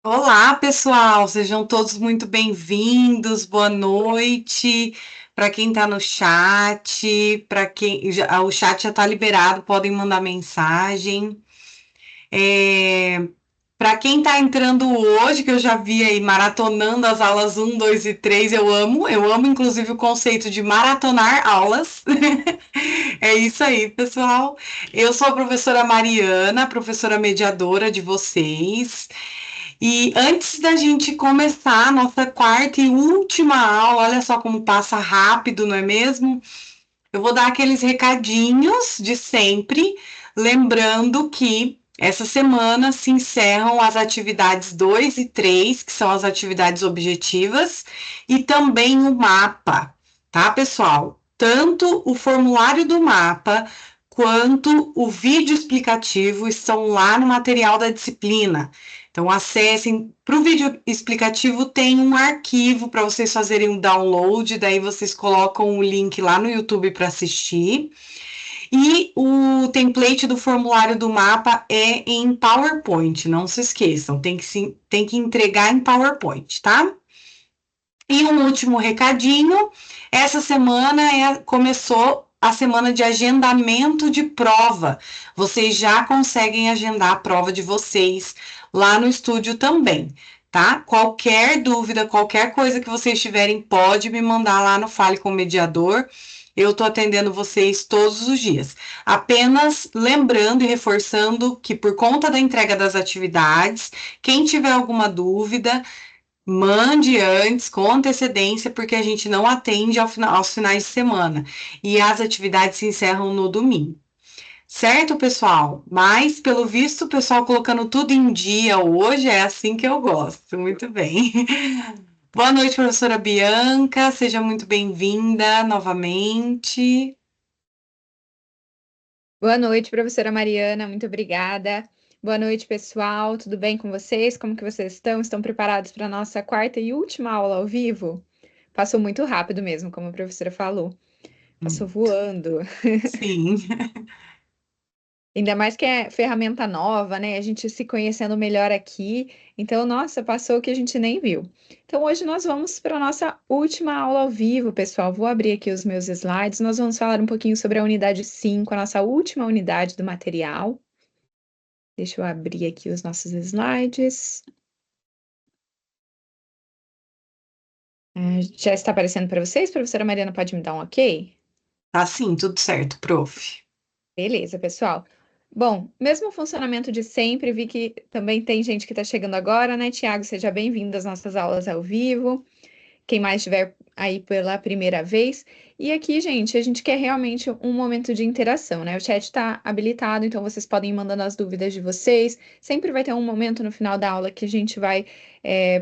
Olá, pessoal, sejam todos muito bem-vindos. Boa noite para quem está no chat, o chat já está liberado, podem mandar mensagem. Para quem está entrando hoje, que eu já vi aí maratonando as aulas um, 2 e 3, eu amo inclusive o conceito de maratonar aulas. É isso aí, pessoal. Eu sou a professora Mariana, professora mediadora de vocês. E antes da gente começar a nossa quarta e última aula, olha só como passa rápido, não é mesmo? Eu vou dar aqueles recadinhos de sempre, lembrando que essa semana se encerram as atividades 2 e 3, que são as atividades objetivas, e também o mapa, tá, pessoal? Tanto o formulário do mapa quanto o vídeo explicativo estão lá no material da disciplina. Então, acessem. Para o vídeo explicativo, tem um arquivo para vocês fazerem um download, daí vocês colocam o link lá no YouTube para assistir. E o template do formulário do mapa é em PowerPoint, não se esqueçam, tem que entregar em PowerPoint, tá? E um último recadinho: essa semana começou a semana de agendamento de prova. Vocês já conseguem agendar a prova de vocês lá no estúdio também, tá? Qualquer dúvida, qualquer coisa que vocês tiverem, pode me mandar lá no Fale com o Mediador. Eu estou atendendo vocês todos os dias. Apenas lembrando e reforçando que, por conta da entrega das atividades, quem tiver alguma dúvida, mande antes, com antecedência, porque a gente não atende aos finais de semana. E as atividades se encerram no domingo. Certo, pessoal? Mas, pelo visto, o pessoal colocando tudo em dia hoje é assim que eu gosto. Muito bem. Boa noite, professora Bianca. Seja muito bem-vinda novamente. Boa noite, professora Mariana, muito obrigada. Boa noite, pessoal. Tudo bem com vocês? Como que vocês estão? Estão preparados para a nossa quarta e última aula ao vivo? Passou muito rápido mesmo, como a professora falou. Passou voando. Sim. Ainda mais que é ferramenta nova, né? A gente se conhecendo melhor aqui. Então, nossa, passou que a gente nem viu. Então, hoje nós vamos para a nossa última aula ao vivo, pessoal. Vou abrir aqui os meus slides. Nós vamos falar um pouquinho sobre a unidade 5, a nossa última unidade do material. Deixa eu abrir aqui os nossos slides. Já está aparecendo para vocês? Professora Mariana, pode me dar um ok? Tá sim, tudo certo, prof. Beleza, pessoal. Bom, mesmo funcionamento de sempre, vi que também tem gente que está chegando agora, né? Tiago, seja bem-vindo às nossas aulas ao vivo. Quem mais estiver aí pela primeira vez. E aqui, gente, a gente quer realmente um momento de interação, né? O chat está habilitado, então vocês podem ir mandando as dúvidas de vocês. Sempre vai ter um momento no final da aula que a gente vai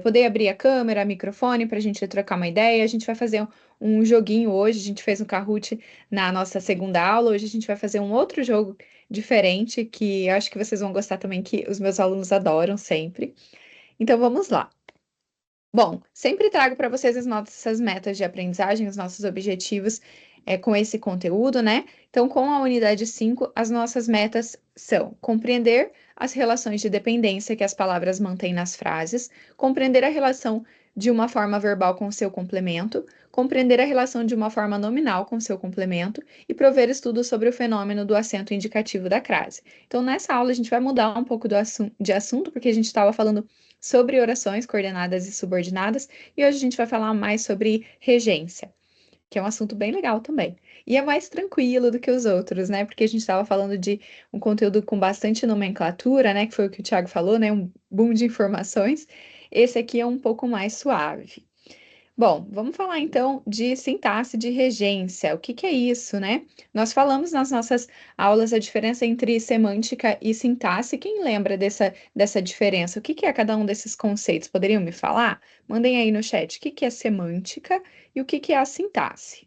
poder abrir a câmera, o microfone para a gente trocar uma ideia. A gente vai fazer um joguinho hoje. A gente fez um Kahoot na nossa segunda aula. Hoje a gente vai fazer um outro jogo diferente que eu acho que vocês vão gostar também, que os meus alunos adoram sempre. Então vamos lá. Bom, sempre trago para vocês as nossas metas de aprendizagem, os nossos objetivos com esse conteúdo, né? Então, com a unidade 5, as nossas metas são compreender as relações de dependência que as palavras mantêm nas frases, compreender a relação de uma forma verbal com seu complemento, compreender a relação de uma forma nominal com seu complemento e prover estudos sobre o fenômeno do acento indicativo da crase. Então, nessa aula, a gente vai mudar um pouco de assunto, porque a gente estava falando sobre orações coordenadas e subordinadas, e hoje a gente vai falar mais sobre regência, que é um assunto bem legal também. E é mais tranquilo do que os outros, né? Porque a gente estava falando de um conteúdo com bastante nomenclatura, né? Que foi o que o Thiago falou, né? Um boom de informações. Esse aqui é um pouco mais suave. Bom, vamos falar então de sintaxe de regência. O que que é isso, né? Nós falamos nas nossas aulas a diferença entre semântica e sintaxe. Quem lembra dessa diferença? O que que é cada um desses conceitos? Poderiam me falar? Mandem aí no chat. O que que é semântica e o que que é a sintaxe?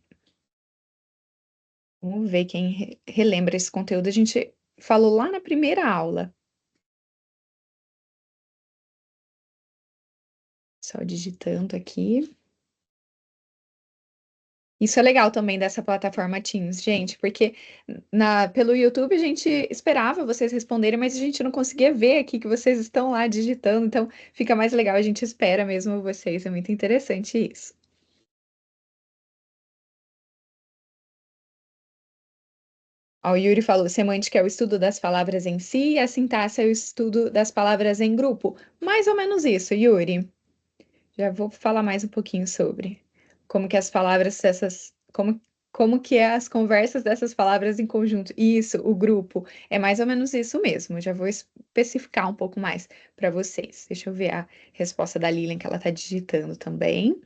Vamos ver quem relembra esse conteúdo. A gente falou lá na primeira aula. Só digitando aqui. Isso é legal também dessa plataforma Teams, gente, porque pelo YouTube a gente esperava vocês responderem, mas a gente não conseguia ver aqui que vocês estão lá digitando, então fica mais legal, a gente espera mesmo vocês, é muito interessante isso. Ó, o Yuri falou, semântica é o estudo das palavras em si e a sintaxe é o estudo das palavras em grupo. Mais ou menos isso, Yuri. Já vou falar mais um pouquinho sobre como que as palavras dessas, como que é as conversas dessas palavras em conjunto. Isso, o grupo, é mais ou menos isso mesmo. Já vou especificar um pouco mais para vocês. Deixa eu ver a resposta da Lilian que ela está digitando também.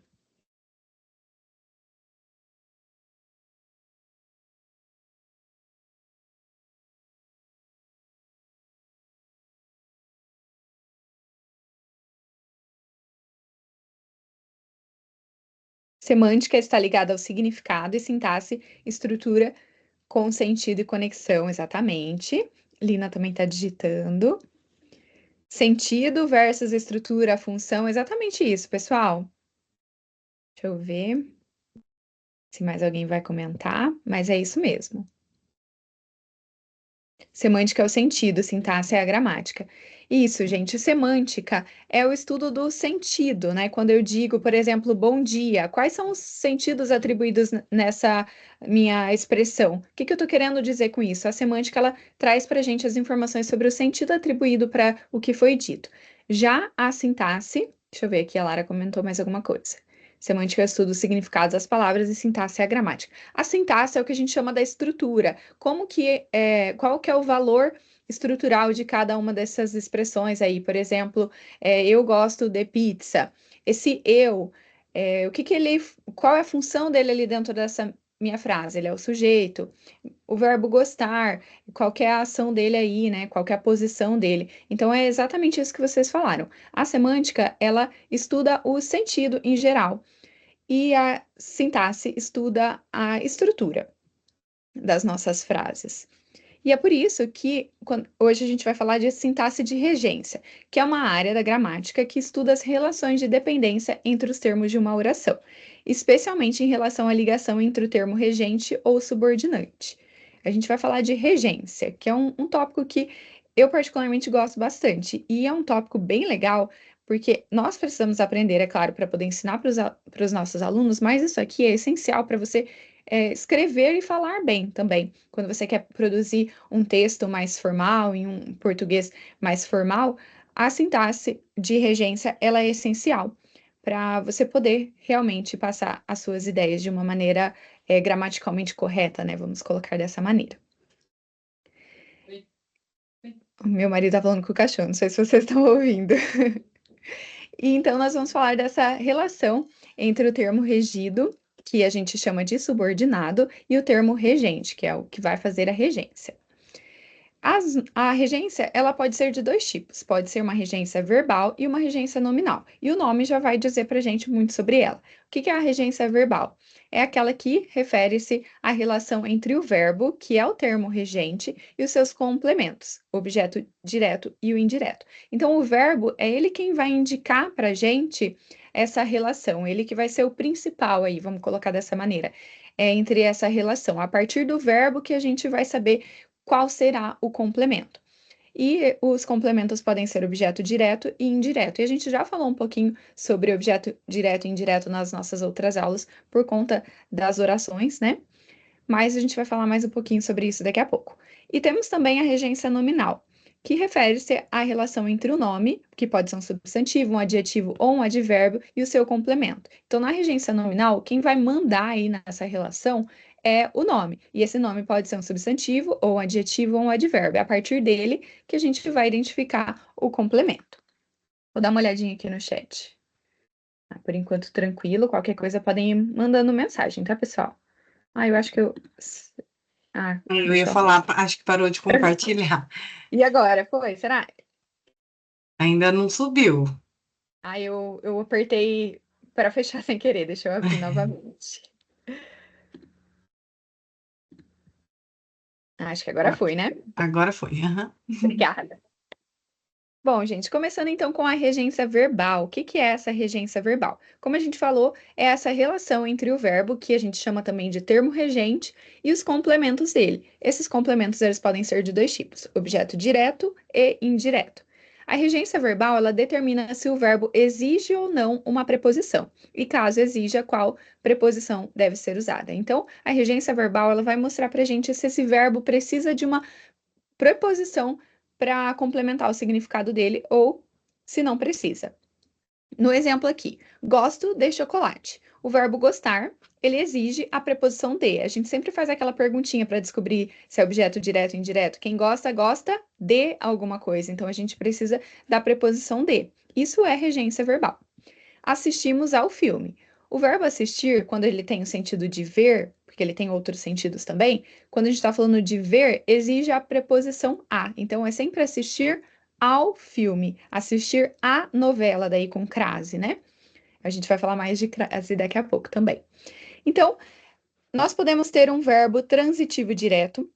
Semântica está ligada ao significado e sintaxe, estrutura com sentido e conexão, exatamente. Lina também está digitando. Sentido versus estrutura, função, exatamente isso, pessoal. Deixa eu ver se mais alguém vai comentar, mas é isso mesmo. Semântica é o sentido, sintaxe é a gramática. Isso, gente, semântica é o estudo do sentido, né? Quando eu digo, por exemplo, bom dia, quais são os sentidos atribuídos nessa minha expressão? O que que eu estou querendo dizer com isso? A semântica, ela traz para a gente as informações sobre o sentido atribuído para o que foi dito. Já a sintaxe, deixa eu ver aqui, a Lara comentou mais alguma coisa. Semântica estuda os significados das palavras e sintaxe é a gramática. A sintaxe é o que a gente chama da estrutura. Qual que é o valor estrutural de cada uma dessas expressões aí? Por exemplo, eu gosto de pizza. Esse eu, qual é a função dele ali dentro dessa minha frase? Ele é o sujeito. O verbo gostar, qual que é a ação dele aí, né? Qual que é a posição dele? Então é exatamente isso que vocês falaram. A semântica, ela estuda o sentido em geral e a sintaxe estuda a estrutura das nossas frases. E é por isso que hoje a gente vai falar de sintaxe de regência, que é uma área da gramática que estuda as relações de dependência entre os termos de uma oração, especialmente em relação à ligação entre o termo regente ou subordinante. A gente vai falar de regência, que é um tópico que eu particularmente gosto bastante, e é um tópico bem legal, porque nós precisamos aprender, é claro, para poder ensinar para os nossos alunos, mas isso aqui é essencial para você escrever e falar bem também. Quando você quer produzir um texto mais formal, em um português mais formal, a sintaxe de regência ela é essencial para você poder realmente passar as suas ideias de uma maneira gramaticalmente correta, né? Vamos colocar dessa maneira. O meu marido tá falando com o cachorro, não sei se vocês estão ouvindo. E então nós vamos falar dessa relação entre o termo regido, que a gente chama de subordinado, e o termo regente, que é o que vai fazer a regência. A regência, ela pode ser de dois tipos. Pode ser uma regência verbal e uma regência nominal. E o nome já vai dizer para a gente muito sobre ela. O que é a regência verbal? É aquela que refere-se à relação entre o verbo, que é o termo regente, e os seus complementos, o objeto direto e o indireto. Então, o verbo é ele quem vai indicar para a gente essa relação, ele que vai ser o principal aí, vamos colocar dessa maneira, entre essa relação. A partir do verbo que a gente vai saber qual será o complemento. E os complementos podem ser objeto direto e indireto. E a gente já falou um pouquinho sobre objeto direto e indireto nas nossas outras aulas, por conta das orações, né? Mas a gente vai falar mais um pouquinho sobre isso daqui a pouco. E temos também a regência nominal, que refere-se à relação entre o nome, que pode ser um substantivo, um adjetivo ou um advérbio, e o seu complemento. Então, na regência nominal, quem vai mandar aí nessa relação é o nome. E esse nome pode ser um substantivo, ou um adjetivo, ou um advérbio. É a partir dele que a gente vai identificar o complemento. Vou dar uma olhadinha aqui no chat. Por enquanto, tranquilo. Qualquer coisa podem ir mandando mensagem, tá, pessoal? Eu acho que eu. Eu ia Deixa eu falar, acho que parou de compartilhar. E agora, foi? Será? Ainda não subiu. Eu apertei para fechar sem querer, deixa eu abrir novamente. Acho que agora foi, né? Agora foi. Aham. Obrigada. Bom, gente, começando então com a regência verbal. O que que é essa regência verbal? Como a gente falou, é essa relação entre o verbo, que a gente chama também de termo regente, e os complementos dele. Esses complementos eles podem ser de dois tipos: objeto direto e indireto. A regência verbal, ela determina se o verbo exige ou não uma preposição, e caso exija, qual preposição deve ser usada. Então, a regência verbal, ela vai mostrar para a gente se esse verbo precisa de uma preposição para complementar o significado dele ou se não precisa. No exemplo aqui, gosto de chocolate. O verbo gostar, ele exige a preposição de. A gente sempre faz aquela perguntinha para descobrir se é objeto direto ou indireto. Quem gosta, gosta de alguma coisa. Então a gente precisa da preposição de. Isso é regência verbal. Assistimos ao filme. O verbo assistir, quando ele tem o sentido de ver, porque ele tem outros sentidos também, quando a gente está falando de ver, exige a preposição a. Então, é sempre assistir ao filme, assistir à novela, daí com crase, né? A gente vai falar mais de crase daqui a pouco também. Então, nós podemos ter um verbo transitivo direto,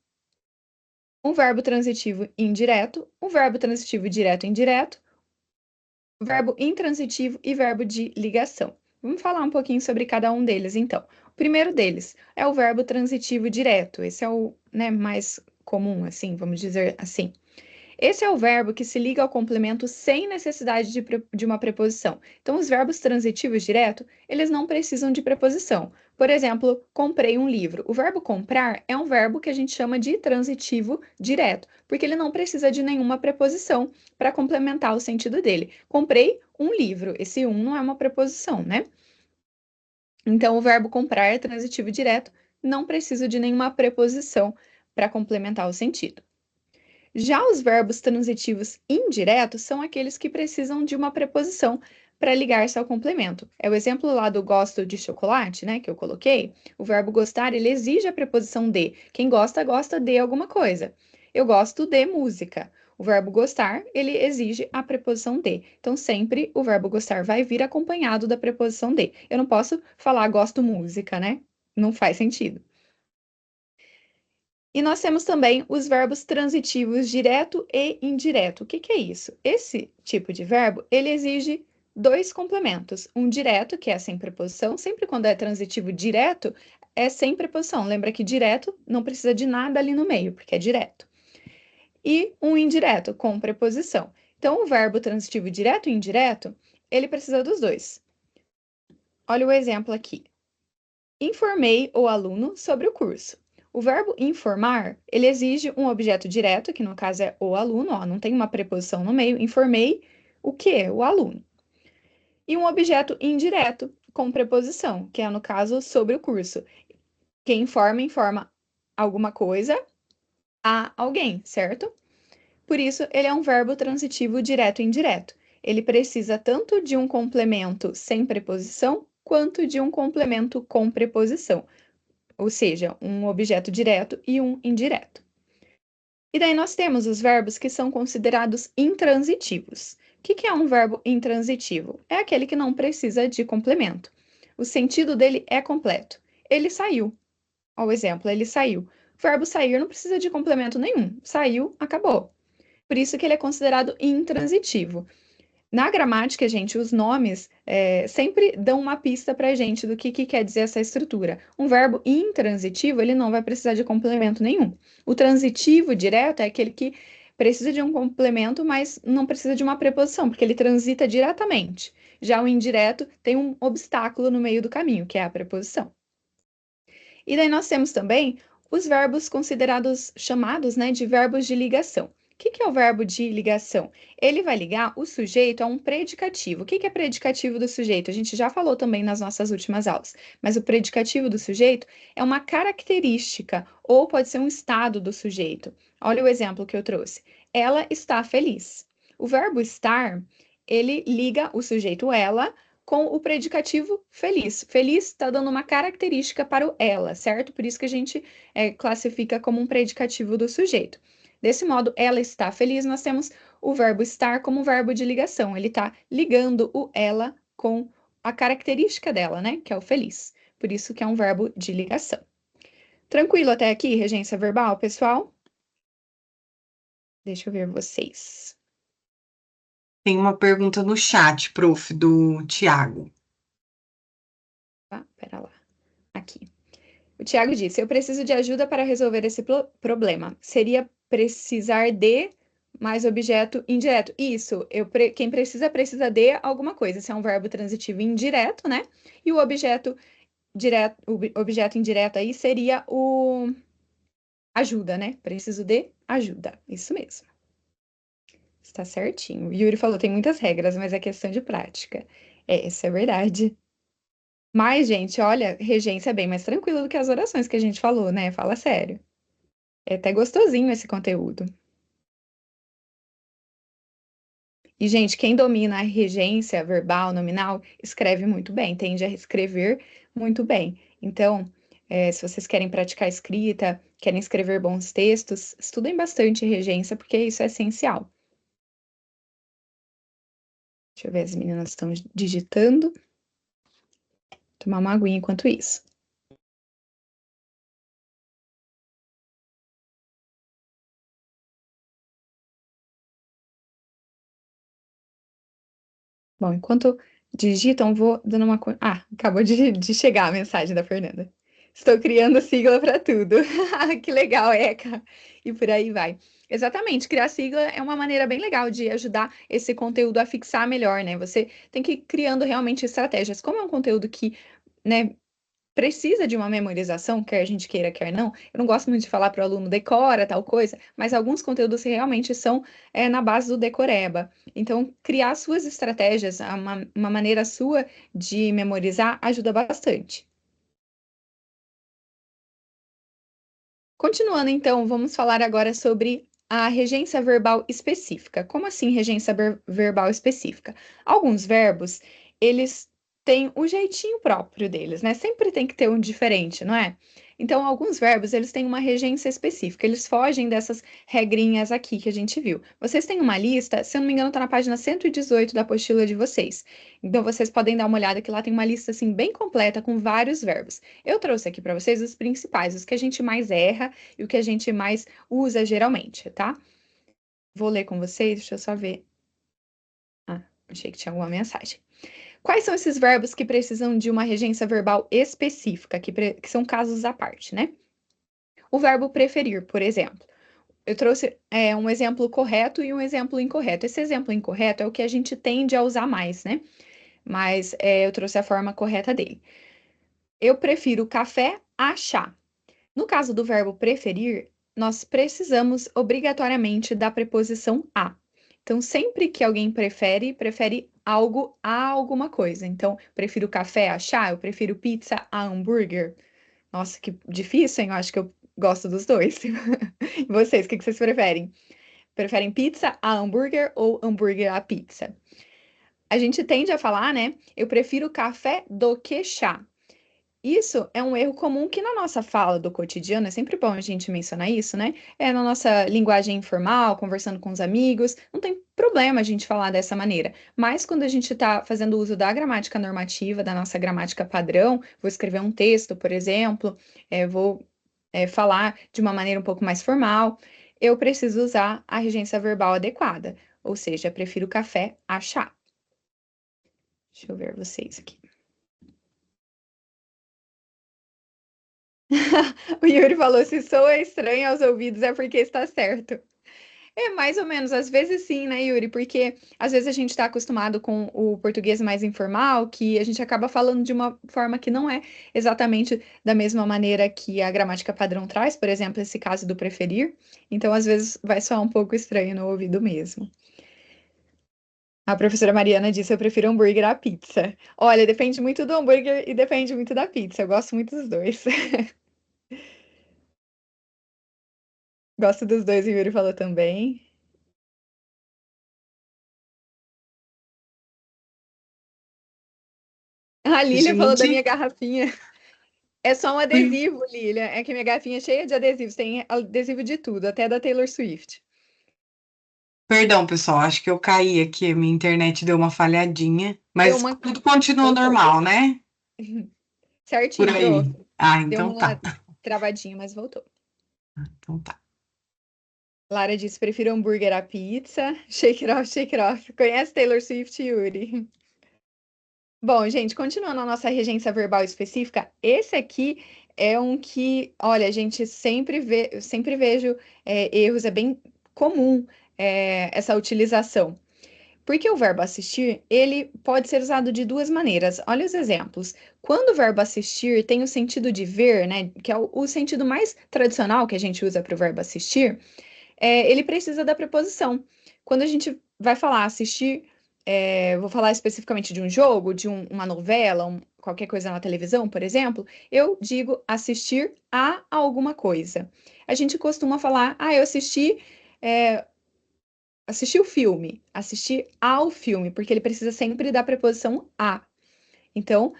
um verbo transitivo indireto, um verbo transitivo direto e indireto, verbo intransitivo e verbo de ligação. Vamos falar um pouquinho sobre cada um deles, então. O primeiro deles é o verbo transitivo direto. Esse é o, né, mais comum, assim, vamos dizer assim. Esse é o verbo que se liga ao complemento sem necessidade de uma preposição. Então, os verbos transitivos direto, eles não precisam de preposição. Por exemplo, comprei um livro. O verbo comprar é um verbo que a gente chama de transitivo direto, porque ele não precisa de nenhuma preposição para complementar o sentido dele. Comprei um livro. Esse um não é uma preposição, né? Então, o verbo comprar é transitivo direto, não precisa de nenhuma preposição para complementar o sentido. Já os verbos transitivos indiretos são aqueles que precisam de uma preposição para ligar-se ao complemento. É o exemplo lá do gosto de chocolate, né, que eu coloquei. O verbo gostar, ele exige a preposição de. Quem gosta, gosta de alguma coisa. Eu gosto de música. O verbo gostar, ele exige a preposição de. Então, sempre o verbo gostar vai vir acompanhado da preposição de. Eu não posso falar gosto música, né? Não faz sentido. E nós temos também os verbos transitivos direto e indireto. O que que é isso? Esse tipo de verbo, ele exige dois complementos. Um direto, que é sem preposição, sempre quando é transitivo direto, é sem preposição. Lembra que direto não precisa de nada ali no meio, porque é direto. E um indireto, com preposição. Então, o verbo transitivo direto e indireto, ele precisa dos dois. Olha o exemplo aqui. Informei o aluno sobre o curso. O verbo informar, ele exige um objeto direto, que no caso é o aluno, ó, não tem uma preposição no meio. Informei o quê? O aluno. E um objeto indireto, com preposição, que é no caso sobre o curso. Quem informa, informa alguma coisa a alguém, certo? Por isso, ele é um verbo transitivo direto e indireto. Ele precisa tanto de um complemento sem preposição, quanto de um complemento com preposição, ou seja, um objeto direto e um indireto. E daí nós temos os verbos que são considerados intransitivos. O que é um verbo intransitivo? É aquele que não precisa de complemento. O sentido dele é completo. Ele saiu. Olha o exemplo, ele saiu. O verbo sair não precisa de complemento nenhum. Saiu, acabou. Por isso que ele é considerado intransitivo. Na gramática, gente, os nomes sempre dão uma pista para a gente do que quer dizer essa estrutura. Um verbo intransitivo, ele não vai precisar de complemento nenhum. O transitivo direto é aquele que precisa de um complemento, mas não precisa de uma preposição, porque ele transita diretamente. Já o indireto tem um obstáculo no meio do caminho, que é a preposição. E daí nós temos também os verbos considerados, chamados, né, de verbos de ligação. O que é o verbo de ligação? Ele vai ligar o sujeito a um predicativo. O que é predicativo do sujeito? A gente já falou também nas nossas últimas aulas, mas o predicativo do sujeito é uma característica ou pode ser um estado do sujeito. Olha o exemplo que eu trouxe. Ela está feliz. O verbo estar, ele liga o sujeito ela com o predicativo feliz. Feliz está dando uma característica para o ela, certo? Por isso que a gente classifica como um predicativo do sujeito. Desse modo, ela está feliz, nós temos o verbo estar como verbo de ligação. Ele está ligando o ela com a característica dela, né? Que é o feliz. Por isso que é um verbo de ligação. Tranquilo até aqui, regência verbal, pessoal? Deixa eu ver vocês. Tem uma pergunta no chat, prof, do Tiago. Tá, pera lá. Aqui. O Tiago disse: Eu preciso de ajuda para resolver esse problema. Seria precisar de mais objeto indireto. Isso, quem precisa de alguma coisa. Se é um verbo transitivo indireto, né? E o objeto direto, o objeto indireto aí seria o ajuda, né? Preciso de ajuda. Isso mesmo. Está certinho. O Yuri falou: tem muitas regras, mas é questão de prática. É, isso é verdade. Mas, gente, olha, regência é bem mais tranquilo do que as orações que a gente falou, né? Fala sério. É até gostosinho esse conteúdo. E, gente, quem domina a regência verbal, nominal, escreve muito bem, tende a escrever muito bem. Então, se vocês querem praticar escrita, querem escrever bons textos, estudem bastante regência, porque isso é essencial. Deixa eu ver, as meninas estão digitando. Tomar uma aguinha enquanto isso. Bom, enquanto digitam, vou dando uma. Ah, acabou de chegar a mensagem da Fernanda. Estou criando sigla para tudo. Que legal, Eca. E por aí vai. Exatamente, criar sigla é uma maneira bem legal de ajudar esse conteúdo a fixar melhor, né? Você tem que ir criando realmente estratégias. Como é um conteúdo que, né, precisa de uma memorização, quer a gente queira, quer não. Eu não gosto muito de falar para o aluno decora tal coisa, mas alguns conteúdos realmente são na base do decoreba. Então, criar suas estratégias, uma maneira sua de memorizar, ajuda bastante. Continuando, então, vamos falar agora sobre a regência verbal específica. Como assim regência verbal específica? Alguns verbos, eles têm o jeitinho próprio deles, né? Sempre tem que ter um diferente, não é? Então, alguns verbos, eles têm uma regência específica, eles fogem dessas regrinhas aqui que a gente viu. Vocês têm uma lista, se eu não me engano, está na página 118 da apostila de vocês. Então, vocês podem dar uma olhada que lá tem uma lista, assim, bem completa com vários verbos. Eu trouxe aqui para vocês os principais, os que a gente mais erra e o que a gente mais usa geralmente, tá? Vou ler com vocês, deixa eu só ver. Ah, achei que tinha alguma mensagem. Quais são esses verbos que precisam de uma regência verbal específica, que são casos à parte, né? O verbo preferir, por exemplo. Eu trouxe um exemplo correto e um exemplo incorreto. Esse exemplo incorreto é o que a gente tende a usar mais, né? Mas eu trouxe a forma correta dele. Eu prefiro café a chá. No caso do verbo preferir, nós precisamos obrigatoriamente da preposição a. Então, sempre que alguém prefere, prefere algo a alguma coisa. Então, prefiro café a chá, eu prefiro pizza a hambúrguer. Nossa, que difícil, hein? Eu acho que eu gosto dos dois. E vocês, o que vocês preferem? Preferem pizza a hambúrguer ou hambúrguer a pizza? A gente tende a falar, né? Eu prefiro café do que chá. Isso é um erro comum que na nossa fala do cotidiano, é sempre bom a gente mencionar isso, né? É na nossa linguagem informal, conversando com os amigos, não tem problema a gente falar dessa maneira. Mas quando a gente está fazendo uso da gramática normativa, da nossa gramática padrão, vou escrever um texto, por exemplo, vou falar de uma maneira um pouco mais formal, eu preciso usar a regência verbal adequada, ou seja, prefiro café a chá. Deixa eu ver vocês aqui. O Yuri falou: se soa estranho aos ouvidos é porque está certo. É mais ou menos, às vezes sim, né, Yuri? Porque às vezes a gente está acostumado com o português mais informal, que a gente acaba falando de uma forma que não é exatamente da mesma maneira que a gramática padrão traz, por exemplo, esse caso do preferir. Então, às vezes vai soar um pouco estranho no ouvido mesmo. A professora Mariana disse: eu prefiro hambúrguer à pizza. Olha, depende muito do hambúrguer e depende muito da pizza. Eu gosto muito dos dois. Gosto dos dois, o Yuri falou também. A Lília falou da minha Gente, garrafinha. É só um adesivo, Lília. É que minha garrafinha é cheia de adesivos. Tem adesivo de tudo, até da Taylor Swift. perdão, pessoal, acho que eu caí aqui, minha internet deu uma falhadinha, Deu mas uma. tudo continua Voltou. normal, né? Por Certinho, aí. prof. Ah, Deu então tá. uma travadinha, mas voltou. Então tá. Lara disse, prefiro hambúrguer à pizza. Shake it off, shake it off. Conhece Taylor Swift, Yuri? Bom, gente, continuando a nossa regência verbal específica, esse aqui é um que, olha, a gente eu sempre vejo erros, é bem comum essa utilização. Porque o verbo assistir, ele pode ser usado de duas maneiras. Olha os exemplos. Quando o verbo assistir tem o sentido de ver, né, que é o sentido mais tradicional que a gente usa para o verbo assistir, ele precisa da preposição. Quando a gente vai falar assistir, vou falar especificamente de um jogo, de uma novela, qualquer coisa na televisão, por exemplo, eu digo assistir a alguma coisa. A gente costuma falar, eu é, assisti o filme, assistir ao filme, porque ele precisa sempre da preposição a. Então,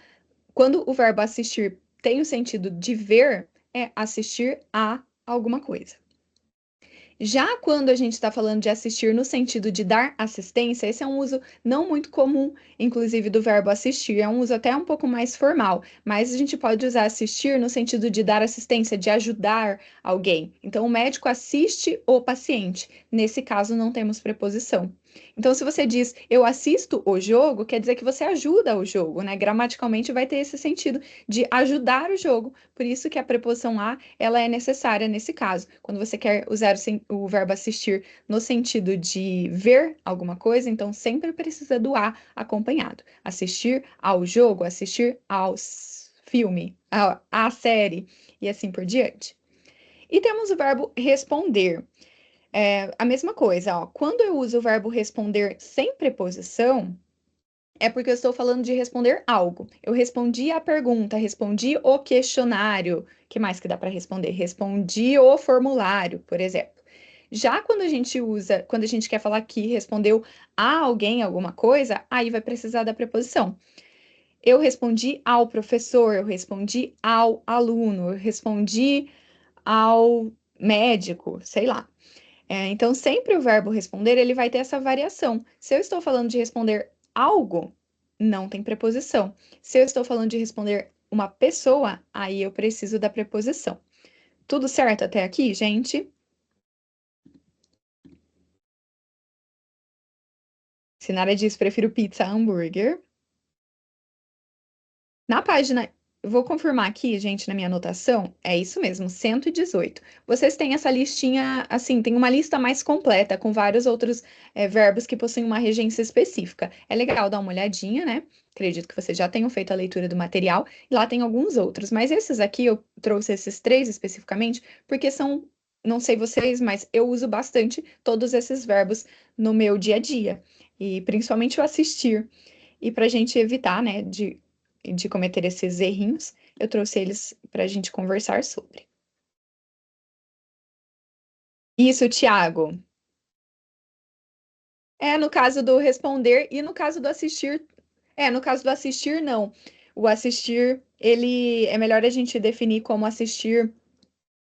quando o verbo assistir tem o sentido de ver, é assistir a alguma coisa. Já quando a gente está falando de assistir no sentido de dar assistência, esse é um uso não muito comum, inclusive, do verbo assistir. É um uso até um pouco mais formal, mas a gente pode usar assistir no sentido de dar assistência, de ajudar alguém. Então, o médico assiste o paciente. Nesse caso, não temos preposição. Então, se você diz eu assisto o jogo, quer dizer que você ajuda o jogo, né? Gramaticalmente vai ter esse sentido de ajudar o jogo. Por isso que a preposição a, ela é necessária nesse caso. Quando você quer usar o verbo assistir no sentido de ver alguma coisa, então sempre precisa do a acompanhado. Assistir ao jogo, assistir ao filme, à série e assim por diante. E temos o verbo responder. A mesma coisa, ó. Quando eu uso o verbo responder sem preposição, é porque eu estou falando de responder algo. Eu respondi a pergunta, respondi o questionário. Que mais que dá para responder? Respondi o formulário, por exemplo. Já quando a gente usa, quando a gente quer falar que respondeu a alguém alguma coisa, aí vai precisar da preposição. Eu respondi ao professor, eu respondi ao aluno, eu respondi ao médico, sei lá. Então, sempre o verbo responder, ele vai ter essa variação. Se eu estou falando de responder algo, não tem preposição. Se eu estou falando de responder uma pessoa, aí eu preciso da preposição. Tudo certo até aqui, gente? Sinara diz, prefiro pizza a hambúrguer. Na página, eu vou confirmar aqui, gente, na minha anotação, é isso mesmo, 118. Vocês têm essa listinha, assim, tem uma lista mais completa, com vários outros verbos que possuem uma regência específica. É legal dar uma olhadinha, né? Acredito que vocês já tenham feito a leitura do material, e lá tem alguns outros, mas esses aqui, eu trouxe esses três especificamente, porque são, não sei vocês, mas eu uso bastante todos esses verbos no meu dia a dia, e principalmente o assistir. E para a gente evitar, né, de cometer esses errinhos, eu trouxe eles para a gente conversar sobre. Isso, Tiago. No caso do responder e no caso do assistir. No caso do assistir, não. O assistir, ele é melhor a gente definir como assistir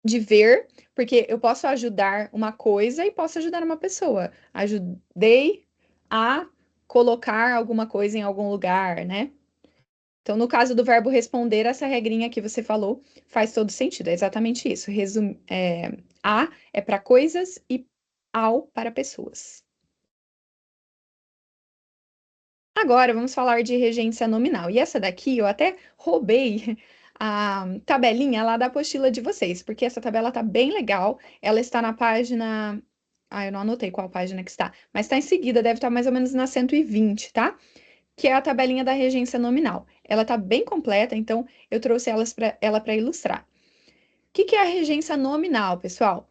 de ver, porque eu posso ajudar uma coisa e posso ajudar uma pessoa. Ajudei a colocar alguma coisa em algum lugar, né? Então, no caso do verbo responder, essa regrinha que você falou faz todo sentido. É exatamente isso. A é para coisas e ao para pessoas. Agora, vamos falar de regência nominal. E essa daqui eu até roubei a tabelinha lá da apostila de vocês, porque essa tabela tá bem legal. Ela está na página. Eu não anotei qual página que está, mas está em seguida, deve estar mais ou menos na 120, tá? Que é a tabelinha da regência nominal. Ela está bem completa, então eu trouxe ela para ilustrar. O que é a regência nominal, pessoal?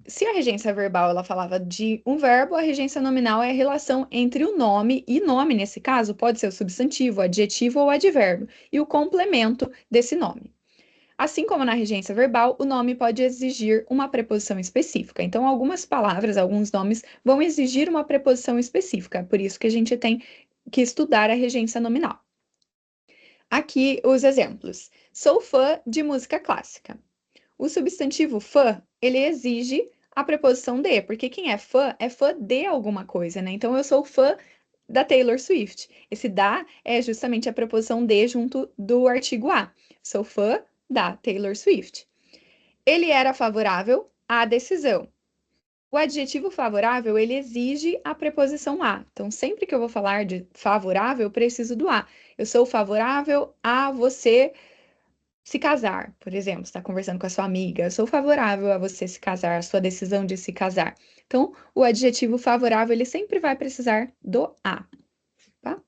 Se a regência verbal ela falava de um verbo, a regência nominal é a relação entre o nome, e nome, nesse caso, pode ser o substantivo, adjetivo ou advérbio, e o complemento desse nome. Assim como na regência verbal, o nome pode exigir uma preposição específica. Então, algumas palavras, alguns nomes vão exigir uma preposição específica, por isso que a gente tem que estudar a regência nominal. Aqui os exemplos. Sou fã de música clássica. O substantivo fã, ele exige a preposição de, porque quem é fã de alguma coisa, né? Então, eu sou fã da Taylor Swift. Esse da é justamente a preposição de junto do artigo a. Sou fã da Taylor Swift. Ele era favorável à decisão. O adjetivo favorável, ele exige a preposição a. Então, sempre que eu vou falar de favorável, eu preciso do a. Eu sou favorável a você se casar, por exemplo, está conversando com a sua amiga. Eu sou favorável a você se casar, a sua decisão de se casar. Então, o adjetivo favorável, ele sempre vai precisar do a, tá?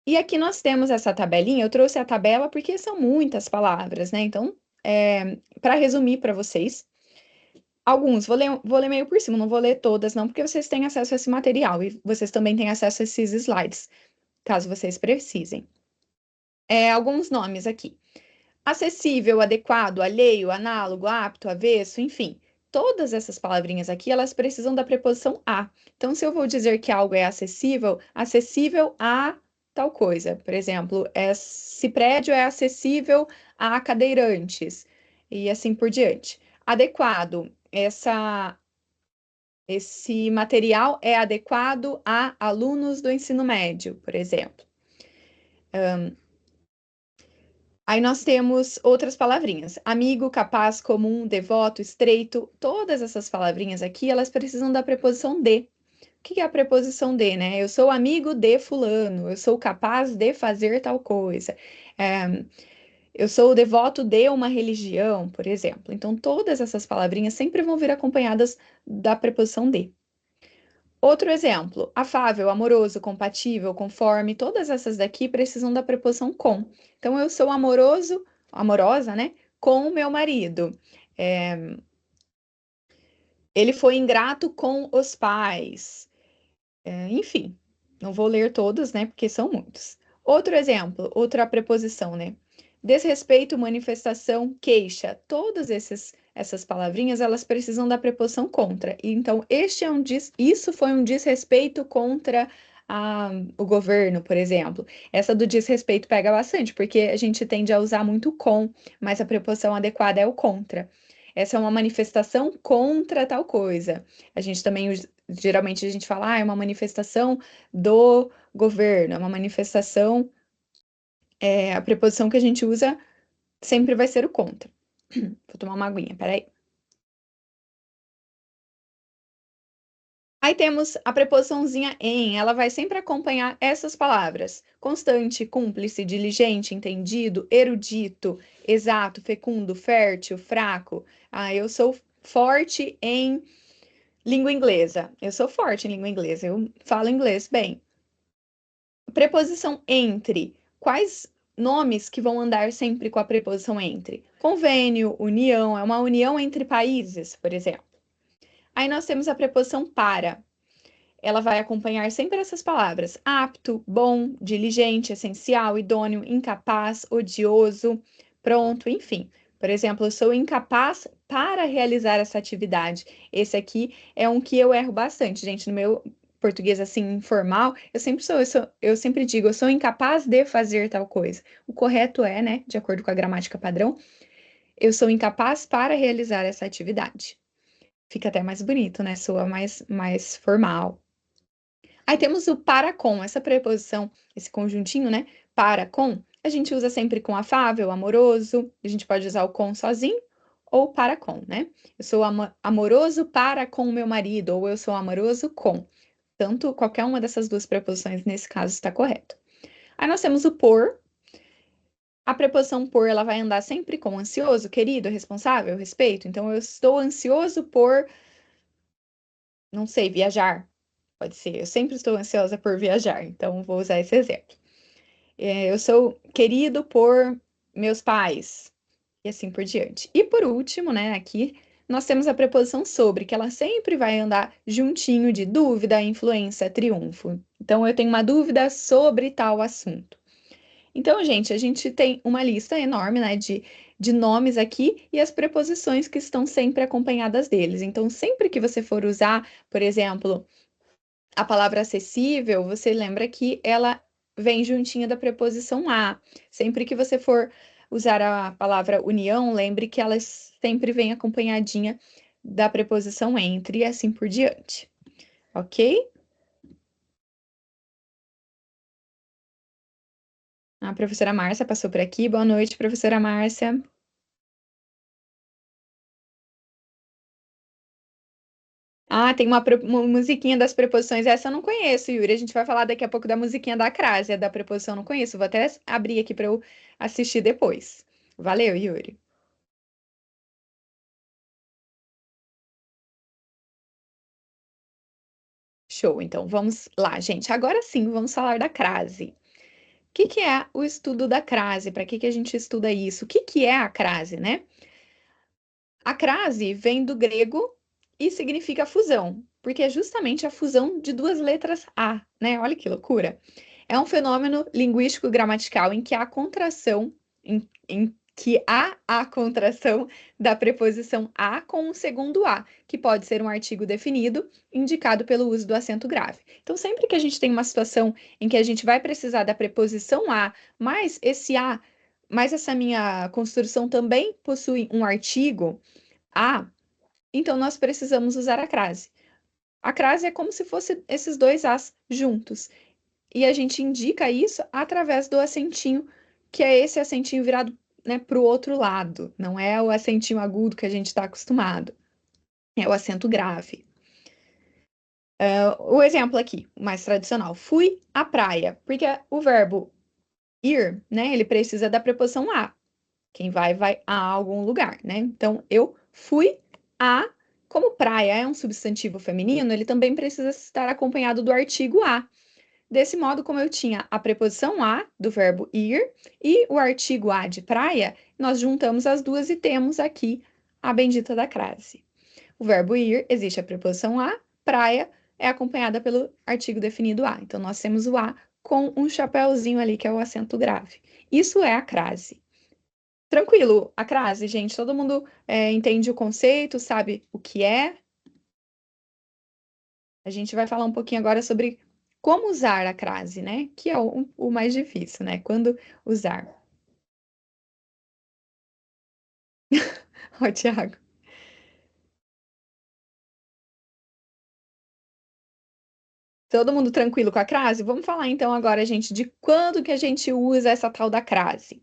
E aqui nós temos essa tabelinha. Eu trouxe a tabela porque são muitas palavras, né? Então, para resumir para vocês, alguns, vou ler meio por cima, não vou ler todas, não, porque vocês têm acesso a esse material e vocês também têm acesso a esses slides, caso vocês precisem. Alguns nomes aqui: acessível, adequado, alheio, análogo, apto, avesso, enfim. Todas essas palavrinhas aqui, elas precisam da preposição a. Então, se eu vou dizer que algo é acessível, acessível a tal coisa. Por exemplo, esse prédio é acessível a cadeirantes, e assim por diante. Adequado, esse material é adequado a alunos do ensino médio, por exemplo. Aí nós temos outras palavrinhas: amigo, capaz, comum, devoto, estreito. Todas essas palavrinhas aqui, elas precisam da preposição de. O que é a preposição de, né? Eu sou amigo de fulano, eu sou capaz de fazer tal coisa. É, eu sou devoto de uma religião, por exemplo. Então, todas essas palavrinhas sempre vão vir acompanhadas da preposição de. Outro exemplo: afável, amoroso, compatível, conforme, todas essas daqui precisam da preposição com. Então, eu sou amoroso, amorosa, né, com o meu marido. É, ele foi ingrato com os pais. Enfim, não vou ler todos, né, porque são muitos. Outro exemplo, outra preposição, né? Desrespeito, manifestação, queixa. Essas palavrinhas, elas precisam da preposição contra. Então, isso foi um desrespeito contra o governo, por exemplo. Essa do desrespeito pega bastante, porque a gente tende a usar muito com, mas a preposição adequada é o contra. Essa é uma manifestação contra tal coisa. A gente também geralmente a gente fala, é uma manifestação do governo, é uma manifestação, a preposição que a gente usa sempre vai ser o contra. Vou tomar uma aguinha, peraí. Aí temos a preposiçãozinha em, ela vai sempre acompanhar essas palavras: constante, cúmplice, diligente, entendido, erudito, exato, fecundo, fértil, fraco. Eu sou forte em língua inglesa. Eu sou forte em língua inglesa, eu falo inglês bem. Preposição entre. Quais nomes que vão andar sempre com a preposição entre? Convênio, união, é uma união entre países, por exemplo. Aí nós temos a preposição para. Ela vai acompanhar sempre essas palavras: apto, bom, diligente, essencial, idôneo, incapaz, odioso, pronto, enfim. Por exemplo, eu sou incapaz para realizar essa atividade. Esse aqui é um que eu erro bastante, gente. No meu português assim informal, eu sempre digo, eu sou incapaz de fazer tal coisa. O correto é, né, de acordo com a gramática padrão, eu sou incapaz para realizar essa atividade. Fica até mais bonito, né? Soa mais formal. Aí temos o para com, essa preposição, esse conjuntinho, né? Para com, a gente usa sempre com afável, amoroso, a gente pode usar o com sozinho ou para com, né? Eu sou amoroso para com o meu marido, ou eu sou amoroso com. Tanto, qualquer uma dessas duas preposições nesse caso está correto. Aí nós temos o por. A preposição por, ela vai andar sempre com ansioso, querido, responsável, respeito. Então, eu estou ansioso por, não sei, viajar. Pode ser. Eu sempre estou ansiosa por viajar, então vou usar esse exemplo. Eu sou querido por meus pais, e assim por diante. E por último, né, aqui nós temos a preposição sobre, que ela sempre vai andar juntinho de dúvida, influência, triunfo. Então, eu tenho uma dúvida sobre tal assunto. Então, gente, a gente tem uma lista enorme, né, de nomes aqui e as preposições que estão sempre acompanhadas deles. Então, sempre que você for usar, por exemplo, a palavra acessível, você lembra que ela vem juntinha da preposição a. Sempre que você for usar a palavra união, lembre que ela sempre vem acompanhadinha da preposição entre e assim por diante. Ok? A professora Márcia passou por aqui. Boa noite, professora Márcia. Ah, tem uma musiquinha das preposições. Essa eu não conheço, Yuri. A gente vai falar daqui a pouco da musiquinha da crase. A da preposição eu não conheço. Vou até abrir aqui para eu assistir depois. Valeu, Yuri. Show. Então, vamos lá, gente. Agora sim, vamos falar da crase. O que que é o estudo da crase? Para que que a gente estuda isso? O que que é a crase, né? A crase vem do grego e significa fusão, porque é justamente a fusão de duas letras A, né? Olha que loucura. É um fenômeno linguístico-gramatical em que há contração, em que há a contração da preposição a com o segundo a, que pode ser um artigo definido, indicado pelo uso do acento grave. Então, sempre que a gente tem uma situação em que a gente vai precisar da preposição a, mas esse a, mas essa minha construção também possui um artigo a, então nós precisamos usar a crase. A crase é como se fosse esses dois as juntos. E a gente indica isso através do acentinho, que é esse acentinho virado, né, para o outro lado. Não é o acentinho agudo que a gente está acostumado. É o acento grave. O exemplo aqui, o mais tradicional. Fui à praia. Porque o verbo ir, né, ele precisa da preposição a. Quem vai, vai a algum lugar, né? Então, eu fui a. Como praia é um substantivo feminino, ele também precisa estar acompanhado do artigo a. Desse modo, como eu tinha a preposição a do verbo ir e o artigo a de praia, nós juntamos as duas e temos aqui a bendita da crase. O verbo ir, existe a preposição a, praia é acompanhada pelo artigo definido a. Então, nós temos o a com um chapéuzinho ali, que é o acento grave. Isso é a crase. Tranquilo, a crase, gente. Todo mundo entende o conceito, sabe o que é. A gente vai falar um pouquinho agora sobre como usar a crase, né? Que é o mais difícil, né? Quando usar. Ó, Tiago. Todo mundo tranquilo com a crase? Vamos falar então agora, gente, de quando que a gente usa essa tal da crase.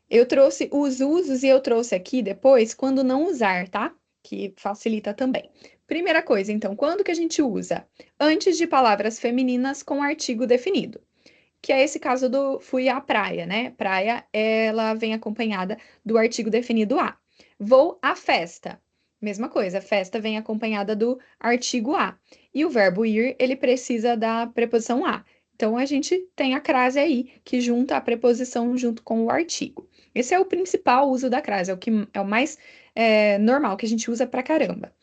Eu trouxe os usos e eu trouxe aqui depois quando não usar, tá? Que facilita também. Primeira coisa, então, quando que a gente usa? Antes de palavras femininas com artigo definido, que é esse caso do fui à praia, né? Praia, ela vem acompanhada do artigo definido a. Vou à festa. Mesma coisa, festa vem acompanhada do artigo a. E o verbo ir, ele precisa da preposição a. Então a gente tem a crase aí, que junta a preposição junto com o artigo. Esse é o principal uso da crase, é o mais normal, que a gente usa pra caramba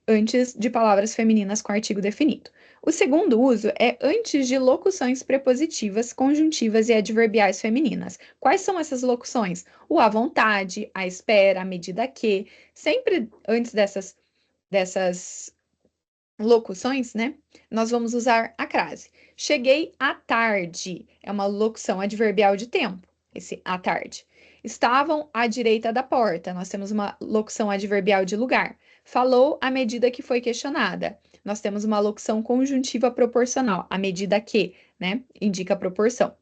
antes de palavras femininas com artigo definido. O segundo uso é antes de locuções prepositivas, conjuntivas e adverbiais femininas. Quais são essas locuções? O à vontade, à espera, à medida que. Sempre antes dessas locuções, né? Nós vamos usar a crase. Cheguei à tarde. É uma locução adverbial de tempo, esse à tarde. Estavam à direita da porta. Nós temos uma locução adverbial de lugar. Falou à medida que foi questionada. Nós temos uma locução conjuntiva proporcional, à medida que, né? Indica a proporção.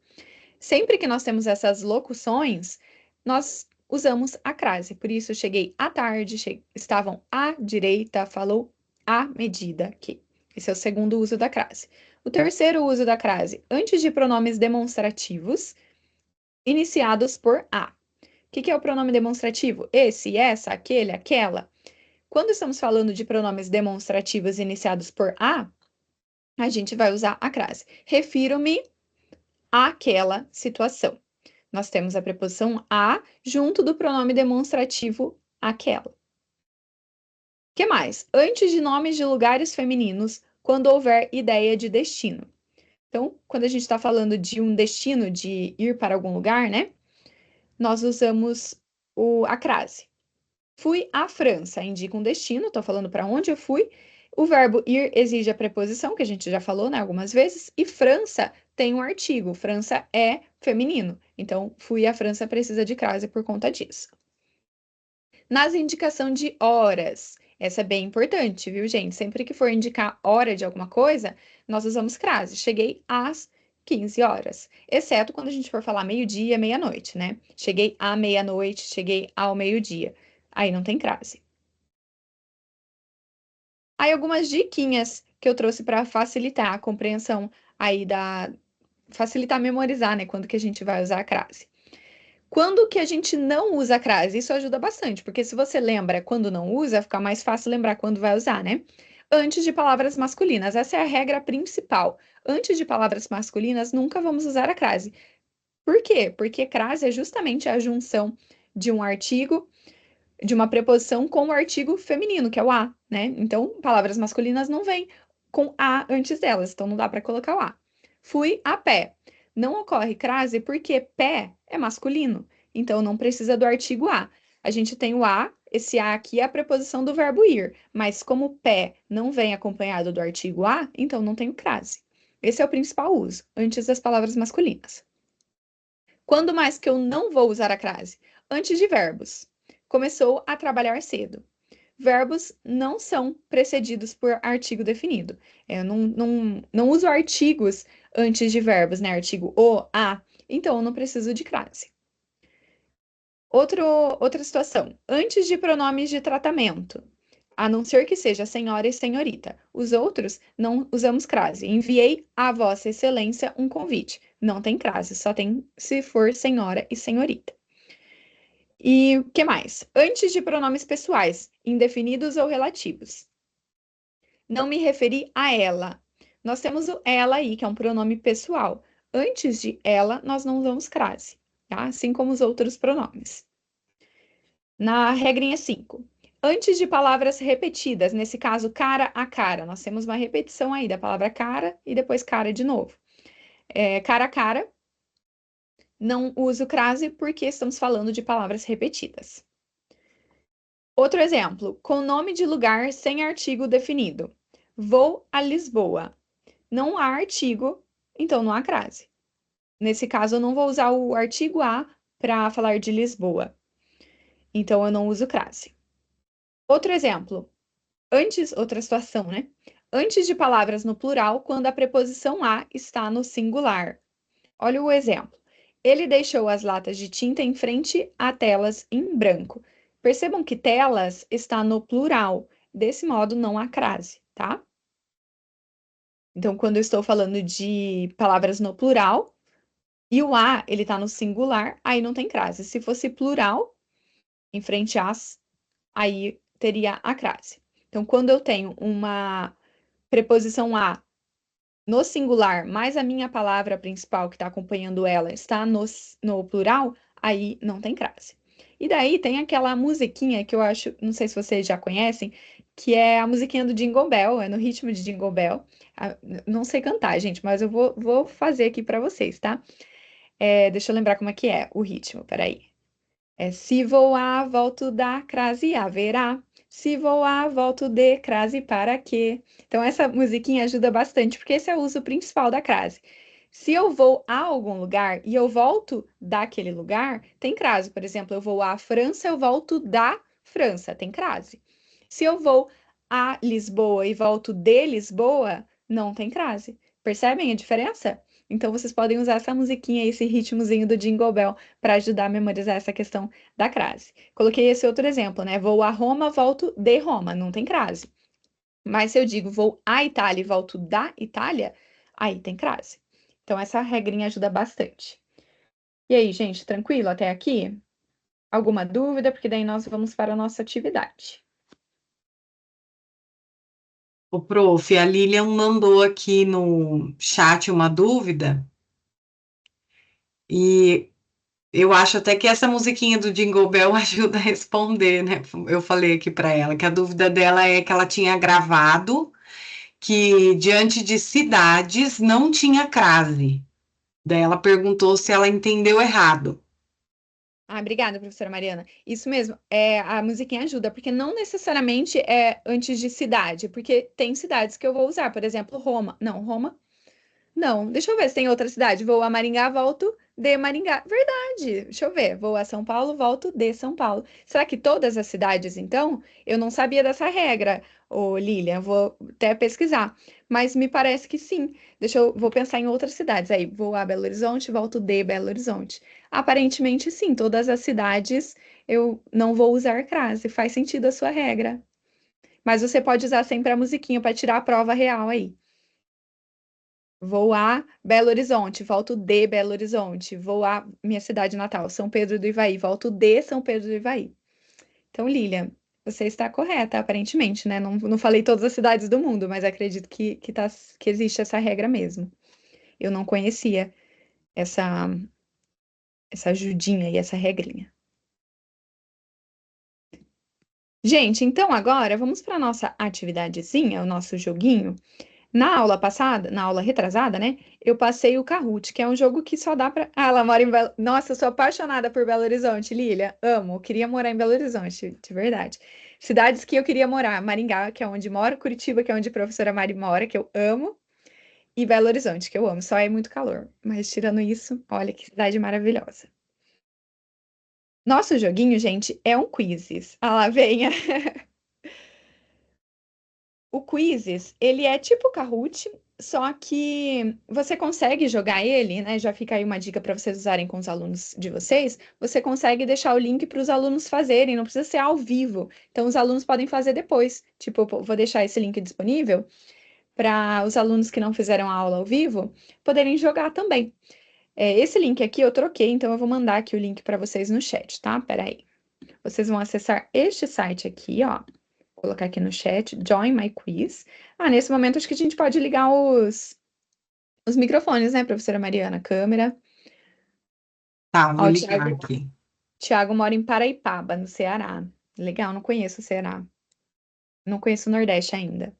Sempre que nós temos essas locuções, nós usamos a crase. Por isso, cheguei à tarde, estavam à direita, falou à medida que. Esse é o segundo uso da crase. O terceiro uso da crase, antes de pronomes demonstrativos, iniciados por a. O que é o pronome demonstrativo? Esse, essa, aquele, aquela. Quando estamos falando de pronomes demonstrativos iniciados por a gente vai usar a crase. Refiro-me àquela situação. Nós temos a preposição a junto do pronome demonstrativo aquela. O que mais? Antes de nomes de lugares femininos, quando houver ideia de destino. Então, quando a gente está falando de um destino, de ir para algum lugar, né? Nós usamos a crase. Fui à França, indica um destino, estou falando para onde eu fui. O verbo ir exige a preposição, que a gente já falou, né, algumas vezes, e França tem um artigo. França é feminino. Então, fui à França precisa de crase por conta disso. Nas indicação de horas, essa é bem importante, viu, gente? Sempre que for indicar hora de alguma coisa, nós usamos crase. Cheguei às 15 horas, exceto quando a gente for falar meio-dia, meia-noite, né? Cheguei à meia-noite, cheguei ao meio-dia. Aí não tem crase. Aí algumas diquinhas que eu trouxe para facilitar a compreensão aí facilitar memorizar, né, quando que a gente vai usar a crase. Quando que a gente não usa a crase? Isso ajuda bastante, porque se você lembra quando não usa, fica mais fácil lembrar quando vai usar, né? Antes de palavras masculinas, essa é a regra principal. Antes de palavras masculinas, nunca vamos usar a crase. Por quê? Porque crase é justamente a junção de um artigo, de uma preposição com o artigo feminino, que é o a, né? Então, palavras masculinas não vêm com a antes delas, então não dá para colocar o a. Fui a pé. Não ocorre crase porque pé é masculino, então não precisa do artigo a. A gente tem o a, esse a aqui é a preposição do verbo ir, mas como pé não vem acompanhado do artigo a, então não tem o crase. Esse é o principal uso, antes das palavras masculinas. Quando mais que eu não vou usar a crase? Antes de verbos. Começou a trabalhar cedo. Verbos não são precedidos por artigo definido. Eu não uso artigos antes de verbos, né? Artigo o, a. Então, eu não preciso de crase. Outra situação. Antes de pronomes de tratamento. A não ser que seja senhora e senhorita. Os outros não usamos crase. Enviei a Vossa Excelência um convite. Não tem crase, só tem se for senhora e senhorita. E o que mais? Antes de pronomes pessoais, indefinidos ou relativos. Não me referi a ela. Nós temos o ela aí, que é um pronome pessoal. Antes de ela, nós não usamos crase, tá? Assim como os outros pronomes. Na regrinha 5. Antes de palavras repetidas, nesse caso, cara a cara, nós temos uma repetição aí da palavra cara e depois cara de novo. Cara a cara, não uso crase porque estamos falando de palavras repetidas. Outro exemplo, com nome de lugar sem artigo definido. Vou a Lisboa. Não há artigo, então não há crase. Nesse caso, eu não vou usar o artigo a para falar de Lisboa. Então, eu não uso crase. Outro exemplo, outra situação, né? Antes de palavras no plural, quando a preposição a está no singular. Olha o exemplo. Ele deixou as latas de tinta em frente a telas em branco. Percebam que telas está no plural. Desse modo, não há crase, tá? Então, quando eu estou falando de palavras no plural e o a, ele está no singular, aí não tem crase. Se fosse plural, em frente às, aí teria a crase. Então, quando eu tenho uma preposição a no singular, mas a minha palavra principal que está acompanhando ela está no plural, aí não tem crase. E daí tem aquela musiquinha que eu acho, não sei se vocês já conhecem, que é a musiquinha do Jingle Bell, é no ritmo de Jingle Bell. Não sei cantar, gente, mas eu vou fazer aqui para vocês, tá? Deixa eu lembrar como é que é o ritmo, peraí. Se voar, volto da crase haverá. Se voar, volto de crase para quê? Então, essa musiquinha ajuda bastante, porque esse é o uso principal da crase. Se eu vou a algum lugar e eu volto daquele lugar, tem crase. Por exemplo, eu vou à França, eu volto da França, tem crase. Se eu vou a Lisboa e volto de Lisboa, não tem crase. Percebem a diferença? Então, vocês podem usar essa musiquinha, esse ritmozinho do Jingle Bell para ajudar a memorizar essa questão da crase. Coloquei esse outro exemplo, né? Vou a Roma, volto de Roma, não tem crase. Mas se eu digo vou à Itália e volto da Itália, aí tem crase. Então, essa regrinha ajuda bastante. E aí, gente, tranquilo até aqui? Alguma dúvida? Porque daí nós vamos para a nossa atividade. O prof, a Lilian mandou aqui no chat uma dúvida e eu acho até que essa musiquinha do Jingle Bell ajuda a responder, né? Eu falei aqui para ela que a dúvida dela é que ela tinha gravado que diante de cidades não tinha crase. Daí ela perguntou se ela entendeu errado. Obrigada, professora Mariana. Isso mesmo, a musiquinha ajuda, porque não necessariamente é antes de cidade, porque tem cidades que eu vou usar, por exemplo, Roma. Não, Roma. Não, deixa eu ver se tem outra cidade. Vou a Maringá, volto de Maringá. Verdade. Deixa eu ver. Vou a São Paulo, volto de São Paulo. Será que todas as cidades, então? Eu não sabia dessa regra, ô Lilian. Vou até pesquisar. Mas me parece que sim. Vou pensar em outras cidades. Aí, vou a Belo Horizonte, volto de Belo Horizonte. Aparentemente, sim. Todas as cidades eu não vou usar crase. Faz sentido a sua regra. Mas você pode usar sempre a musiquinha para tirar a prova real aí. Vou a Belo Horizonte, volto de Belo Horizonte. Vou a minha cidade natal, São Pedro do Ivaí, volto de São Pedro do Ivaí. Então, Lilian, você está correta, aparentemente, né? Não falei todas as cidades do mundo, mas acredito que existe essa regra mesmo. Eu não conhecia essa, essa ajudinha e essa regrinha. Gente, então agora vamos para a nossa atividadezinha, o nosso joguinho. Na aula passada, na aula retrasada, né? Eu passei o Kahoot, que é um jogo que só dá pra. Ah, ela mora em Belo. Nossa, eu sou apaixonada por Belo Horizonte, Lilia. Amo, eu queria morar em Belo Horizonte, de verdade. Cidades que eu queria morar: Maringá, que é onde moro, Curitiba, que é onde a professora Mari mora, que eu amo, e Belo Horizonte, que eu amo. Só é muito calor. Mas tirando isso, olha que cidade maravilhosa. Nosso joguinho, gente, é um quizzes. Ah lá, venha. O Quizzes, ele é tipo o Kahoot, só que você consegue jogar ele, né? Já fica aí uma dica para vocês usarem com os alunos de vocês. Você consegue deixar o link para os alunos fazerem, não precisa ser ao vivo. Então, os alunos podem fazer depois. Tipo, eu vou deixar esse link disponível para os alunos que não fizeram a aula ao vivo poderem jogar também. Esse link aqui eu troquei, então eu vou mandar aqui o link para vocês no chat, tá? Peraí. Vocês vão acessar este site aqui, ó, colocar aqui no chat, Join My Quiz. Ah, nesse momento acho que a gente pode ligar os microfones, né, professora Mariana? Câmera. Tá, Ó, vou o ligar aqui. Thiago mora em Paraipaba, no Ceará. Legal, não conheço o Ceará. Não conheço o Nordeste ainda.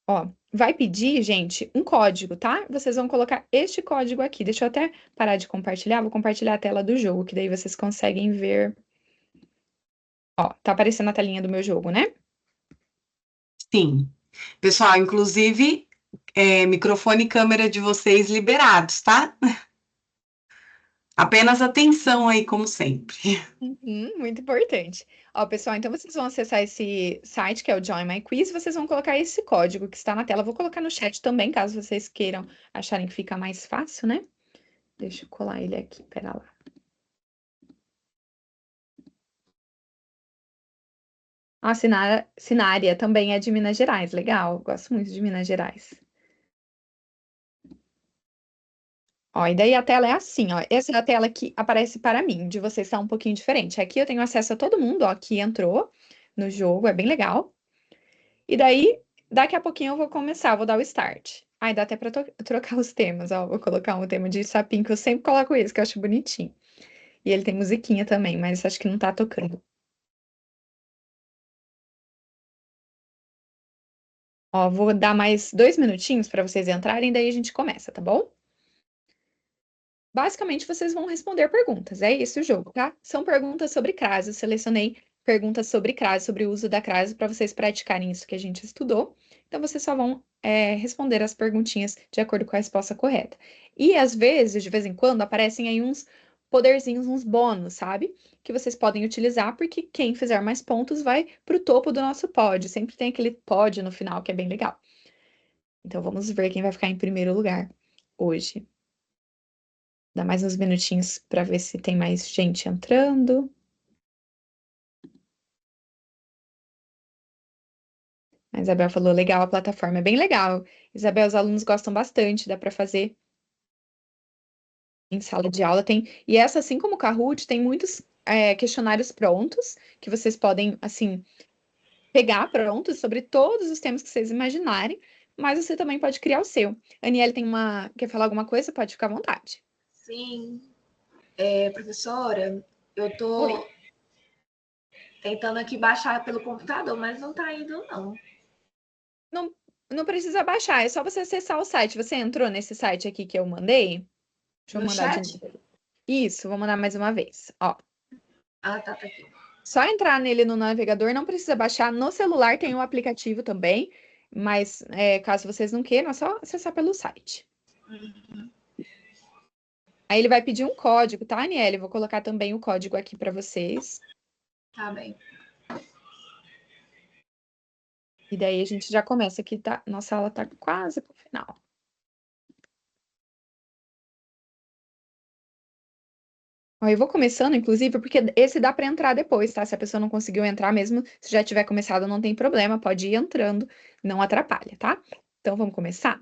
Ó, vai pedir, gente, um código, tá? Vocês vão colocar este código aqui. Deixa eu até parar de compartilhar. Vou compartilhar a tela do jogo, que daí vocês conseguem ver. Ó, tá aparecendo a telinha do meu jogo, né? Sim. Pessoal, inclusive, microfone e câmera de vocês liberados, tá? Apenas atenção aí, como sempre. Uhum, muito importante. Ó, pessoal, então vocês vão acessar esse site que é o Join My Quiz, vocês vão colocar esse código que está na tela. Vou colocar no chat também, caso vocês queiram acharem que fica mais fácil, né? Deixa eu colar ele aqui, pera lá. A Sinária também é de Minas Gerais, legal. Gosto muito de Minas Gerais. Ó, e daí a tela é assim, ó. Essa é a tela que aparece para mim, de vocês está um pouquinho diferente. Aqui eu tenho acesso a todo mundo, ó, que entrou no jogo, é bem legal. E daí, daqui a pouquinho eu vou começar, vou dar o start. Aí dá até para trocar os temas, ó. Vou colocar um tema de sapinho, que eu sempre coloco esse, que eu acho bonitinho. E ele tem musiquinha também, mas acho que não tá tocando. Ó, vou dar mais 2 minutinhos para vocês entrarem, daí a gente começa, tá bom? Basicamente, vocês vão responder perguntas. É esse o jogo, tá? São perguntas sobre crase. Eu selecionei perguntas sobre crase, sobre o uso da crase, para vocês praticarem isso que a gente estudou. Então, vocês só vão responder as perguntinhas de acordo com a resposta correta. E, às vezes, de vez em quando, aparecem aí uns poderzinhos, uns bônus, sabe? Que vocês podem utilizar, porque quem fizer mais pontos vai para o topo do nosso pódio. Sempre tem aquele pódio no final, que é bem legal. Então, vamos ver quem vai ficar em primeiro lugar hoje. Dá mais uns minutinhos para ver se tem mais gente entrando. A Isabel falou, legal, a plataforma é bem legal. Isabel, os alunos gostam bastante, dá para fazer em sala de aula. E essa, assim como o Kahoot, tem muitos questionários prontos que vocês podem, assim, pegar prontos sobre todos os temas que vocês imaginarem, mas você também pode criar o seu. Aniele quer falar alguma coisa? Pode ficar à vontade. Sim, professora, eu Oi. tô tentando aqui baixar pelo computador, mas não tá indo, não. Não, não precisa baixar, é só você acessar o site. Você entrou nesse site aqui que eu mandei? Deixa eu No mandar de chat? novo. Isso, vou mandar mais uma vez. Ó, Ah, tá aqui. só entrar nele no navegador, não precisa baixar. No celular tem o aplicativo também, mas caso vocês não queiram, é só acessar pelo site. Aí ele vai pedir um código, tá, Aniele? Vou colocar também o código aqui para vocês. Tá bem. E daí a gente já começa aqui, tá? Nossa aula tá quase pro final. Ó, eu vou começando, inclusive, porque esse dá para entrar depois, tá? Se a pessoa não conseguiu entrar mesmo, se já tiver começado, não tem problema, pode ir entrando, não atrapalha, tá? Então vamos começar?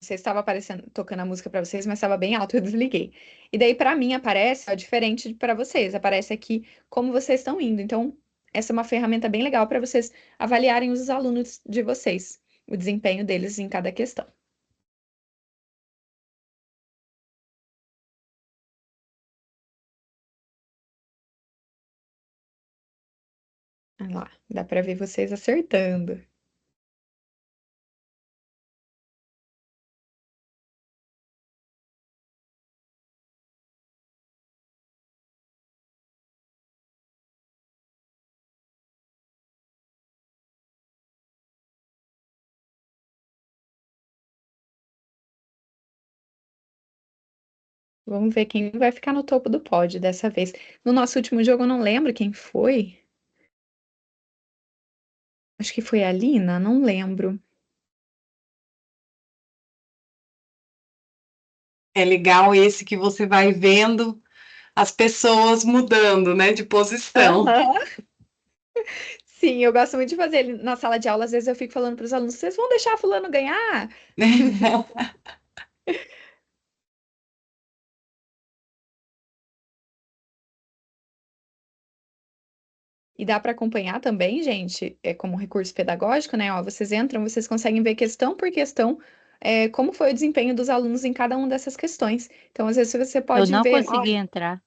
Você estava aparecendo, tocando a música para vocês, mas estava bem alto, eu desliguei. E daí para mim aparece, ó, diferente para vocês, aparece aqui como vocês estão indo. Então, essa é uma ferramenta bem legal para vocês avaliarem os alunos de vocês, o desempenho deles em cada questão. Olha lá, dá para ver vocês acertando. Vamos ver quem vai ficar no topo do pódio dessa vez. No nosso último jogo, eu não lembro quem foi. Acho que foi a Lina, não lembro. É legal esse que você vai vendo as pessoas mudando, né, de posição. Aham. Sim, eu gosto muito de fazer ele na sala de aula. Às vezes eu fico falando para os alunos: vocês vão deixar fulano ganhar? E dá para acompanhar também, gente, como recurso pedagógico, né? Ó, vocês entram, vocês conseguem ver questão por questão, como foi o desempenho dos alunos em cada uma dessas questões. Então, às vezes você Eu pode não ver, consegui entrar.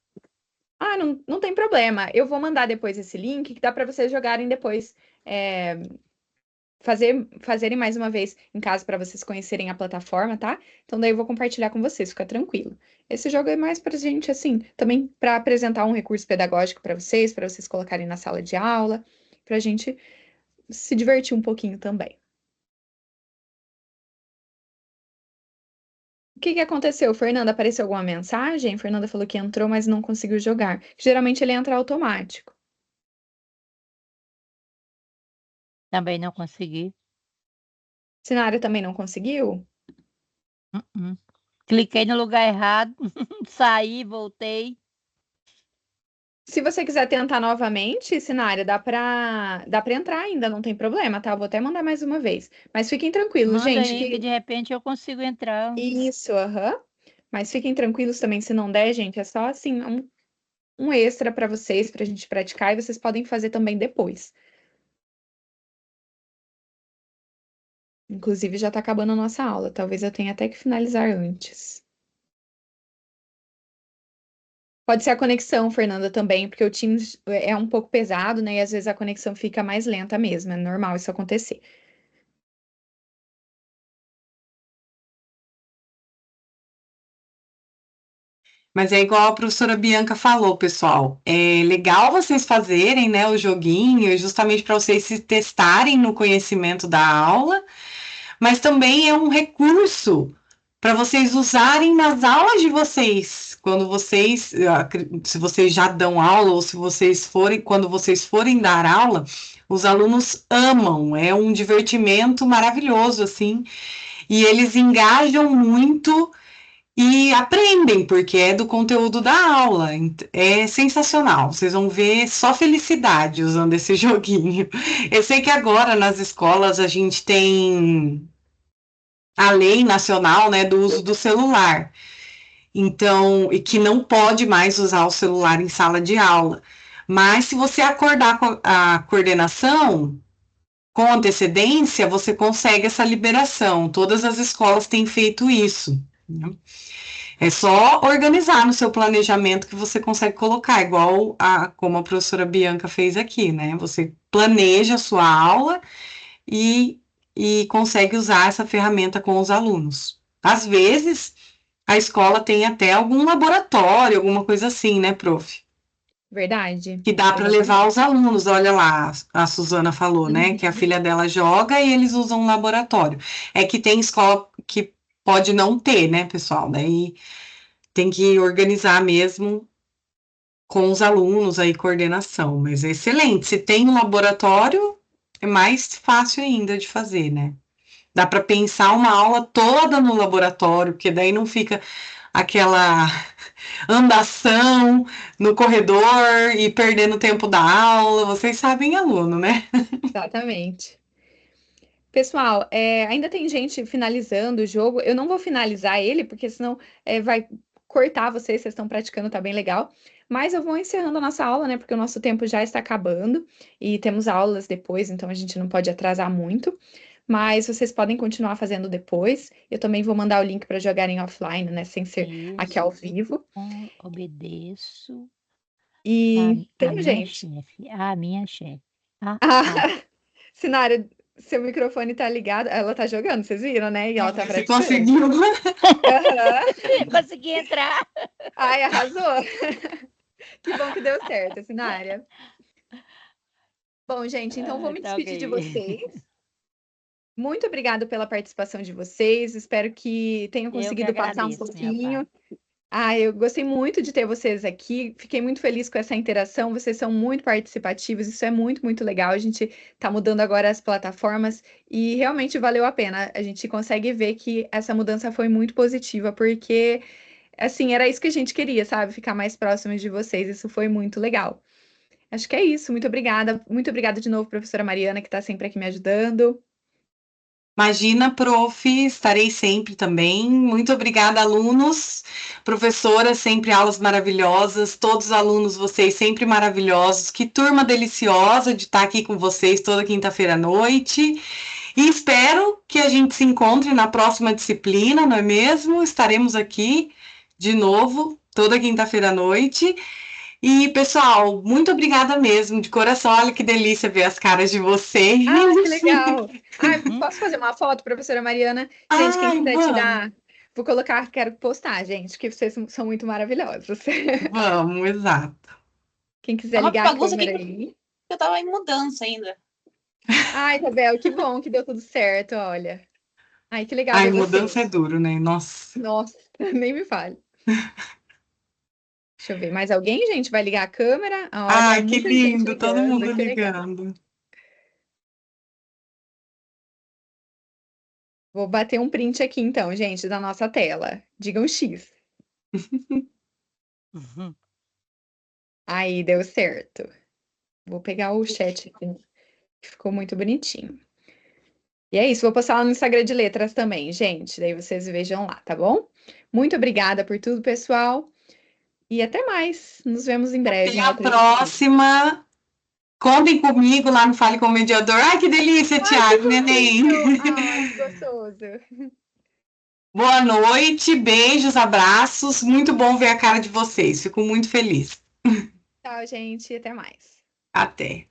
não tem problema. Eu vou mandar depois esse link que dá para vocês jogarem depois. é, fazerem mais uma vez em casa para vocês conhecerem a plataforma, tá? Então daí eu vou compartilhar com vocês, fica tranquilo. Esse jogo é mais pra gente assim, também para apresentar um recurso pedagógico para vocês colocarem na sala de aula, pra gente se divertir um pouquinho também. O que que aconteceu, Fernanda? Apareceu alguma mensagem? Fernanda falou que entrou, mas não conseguiu jogar. Geralmente ele entra automático. Também não consegui. Cenário também não conseguiu? Uh-uh. Cliquei no lugar errado, saí, voltei. Se você quiser tentar novamente, Sinara, dá para entrar ainda, não tem problema, tá? Eu vou até mandar mais uma vez. Mas fiquem tranquilos, Manda gente, aí que de repente eu consigo entrar. isso, aham. Mas fiquem tranquilos também, se não der, gente, é só assim um extra para vocês, pra gente praticar, e vocês podem fazer também depois. Inclusive, já tá acabando a nossa aula, talvez eu tenha até que finalizar antes. Pode ser a conexão, Fernanda, também, porque o Teams é um pouco pesado, né? E às vezes a conexão fica mais lenta mesmo, é normal isso acontecer. Mas é igual a professora Bianca falou, pessoal. É legal vocês fazerem, né, o joguinho, justamente para vocês se testarem no conhecimento da aula, mas também é um recurso para vocês usarem nas aulas de vocês, quando vocês, se vocês já dão aula ou se vocês forem, quando vocês forem dar aula, os alunos amam, é um divertimento maravilhoso, assim, e eles engajam muito e aprendem, porque é do conteúdo da aula. É sensacional. Vocês vão ver só felicidade usando esse joguinho. Eu sei que agora nas escolas a gente tem a lei nacional, né, do uso do celular. Então, e que não pode mais usar o celular em sala de aula. Mas se você acordar com a coordenação com antecedência, você consegue essa liberação. Todas as escolas têm feito isso, né? É só organizar no seu planejamento que você consegue colocar, igual como a professora Bianca fez aqui, né? Você planeja a sua aula e, e consegue usar essa ferramenta com os alunos. Às vezes, a escola tem até algum laboratório, alguma coisa assim, né, prof? Verdade? Que dá para levar os alunos. Olha lá, a Suzana falou, né? Que a filha dela joga e eles usam um laboratório. É que tem escola que pode não ter, né, pessoal? Daí tem que organizar mesmo com os alunos aí, coordenação. Mas é excelente. Se tem um laboratório, é mais fácil ainda de fazer, né? Dá para pensar uma aula toda no laboratório, porque daí não fica aquela andação no corredor e perdendo tempo da aula. Vocês sabem, aluno, né? Exatamente. Pessoal, ainda tem gente finalizando o jogo. Eu não vou finalizar ele, porque senão vai cortar vocês estão praticando, tá bem legal. Mas eu vou encerrando a nossa aula, né? Porque o nosso tempo já está acabando e temos aulas depois, então a gente não pode atrasar muito. Mas vocês podem continuar fazendo depois. Eu também vou mandar o link para jogarem offline, né? Sem ser aqui ao vivo. Obedeço E a tem minha gente. chefe. A minha chefe. Ah, Sinara, seu microfone tá ligado. Ela tá jogando, vocês viram, né? E ela tá Você praticando. conseguiu. Aham. consegui entrar. Ai, arrasou. Que bom que deu certo, Sinara. Bom, gente, então vou me Tá despedir de ok. vocês. Muito obrigada pela participação de vocês. Espero que tenham Eu que conseguido passar um agradeço, minha pouquinho. parte. Eu gostei muito de ter vocês aqui. Fiquei muito feliz com essa interação. Vocês são muito participativos. Isso é muito, muito legal. A gente está mudando agora as plataformas e realmente valeu a pena. A gente consegue ver que essa mudança foi muito positiva, porque assim, era isso que a gente queria, sabe? Ficar mais próximos de vocês. Isso foi muito legal. Acho que é isso. Muito obrigada. Muito obrigada de novo, professora Mariana, que está sempre aqui me ajudando. Imagina, prof, estarei sempre também. Muito obrigada, alunos, professora, sempre aulas maravilhosas, todos os alunos, vocês sempre maravilhosos. Que turma deliciosa de estar aqui com vocês toda quinta-feira à noite. E espero que a gente se encontre na próxima disciplina, não é mesmo? Estaremos aqui de novo toda quinta-feira à noite. E, pessoal, muito obrigada mesmo, de coração. Olha que delícia ver as caras de vocês. Que legal! Posso fazer uma foto, professora Mariana? Gente, quem Ai, quiser vamos. tirar, vou colocar, quero postar, gente, que vocês são muito maravilhosos. Vamos, exato. Quem quiser Uma ligar a bagunça aqui câmera que aí. eu tava em mudança ainda. Ai, Isabel, que bom que deu tudo certo, olha. Ai, que legal Ai, ver mudança é vocês. duro, né? Nossa. Nossa, nem me fale. Deixa eu ver, mais alguém, gente? Vai ligar a câmera? Olha, Ai, que muita gente lindo, todo ligando, mundo que legal. ligando. Vou bater um print aqui então, gente, da nossa tela. Digam X. Aí, deu certo. Vou pegar o chat aqui, que ficou muito bonitinho. E é isso, vou postar lá no Instagram de letras também, gente. Daí vocês vejam lá, tá bom? Muito obrigada por tudo, pessoal. E até mais. Nos vemos em breve. Até Em a outra disciplina. próxima. Contem comigo lá no Fale com o Mediador. Ai, que delícia, Thiago, neném. Ai, que gostoso. Boa noite, beijos, abraços. Muito bom ver a cara de vocês. Fico muito feliz. Tchau, gente. Até mais. Até.